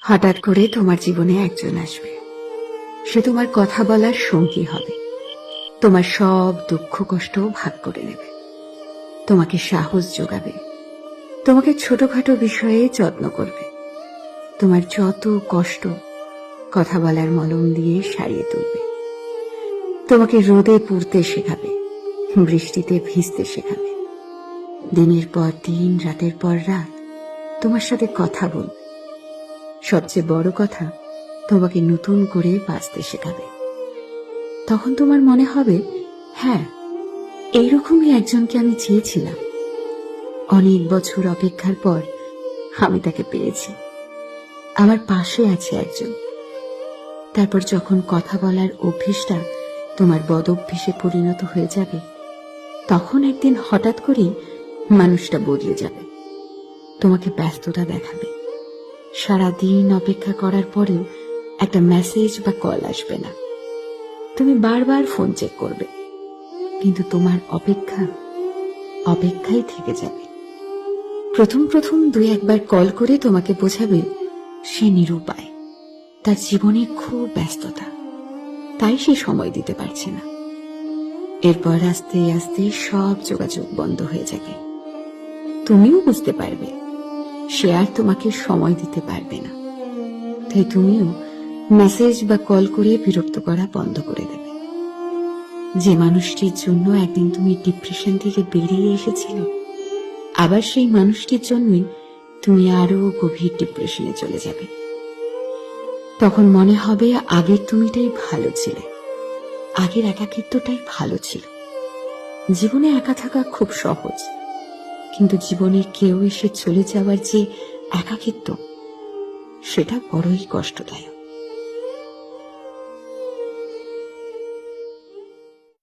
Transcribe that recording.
হঠাৎ করে তোমার জীবনে একজন আসবে। সে তোমার কথা বলার সঙ্গী হবে, তোমার সব দুঃখ কষ্ট ভাগ করে নেবে, তোমাকে সাহস যোগাবে, তোমাকে ছোটখাটো বিষয়ে যত্ন করবে, তোমার যত কষ্ট কথা বলার মলম দিয়ে সারিয়ে তুলবে, তোমাকে রোদে পুড়তে শেখাবে, বৃষ্টিতে ভিজতে শেখাবে, দিনের পর দিন রাতের পর রাত তোমার সাথে কথা বলবে। সবচেয়ে বড় কথা, তোমাকে নতুন করে বাঁচতে শেখাবে। তখন তোমার মনে হবে, হ্যাঁ, এইরকমই একজনকে আমি চেয়েছিলাম। অনেক বছর অপেক্ষার পর আমি তাকে পেয়েছি, আমার পাশে আছে একজন। তারপর যখন কথা বলার অভ্যেসটা তোমার বদঅভ্যেসে পরিণত হয়ে যাবে, তখন একদিন হঠাৎ করেই মানুষটা বদলে যাবে, তোমাকে ব্যস্ততা দেখাবে। সারাদিন অপেক্ষা করার পরেও একটা মেসেজ বা কল আসবে না। তুমি বারবার ফোন চেক করবে, কিন্তু তোমার অপেক্ষাই থেকে যাবে। প্রথম প্রথম দুই একবার কল করে তোমাকে বোঝাবে সে নিরুপায়, তার জীবনে খুব ব্যস্ততা, তাই সে সময় দিতে পারছে না। এরপর আস্তে আস্তে সব যোগাযোগ বন্ধ হয়ে যাবে। তুমিও বুঝতে পারবে সে আর তোমাকে সময় দিতে পারবে না, তাই তুমিও মেসেজ বা কল করে বিরক্ত করা বন্ধ করে দেবে। যে মানুষটির জন্য একদিন তুমি ডিপ্রেশন থেকে বেরিয়ে এসেছিলে, আবার সেই মানুষটির জন্যই তুমি আরো গভীর ডিপ্রেশনে চলে যাবে। তখন মনে হবে আগের তুমিটাই ভালো ছিলে, আগের একাকিত্বটাই ভালো ছিল। জীবনে একা থাকা খুব সহজ, কিন্তু জীবনে কেউ এসে চলে যাওয়ার যে একাকিত্ব, সেটা বড়ই কষ্টদায়ক।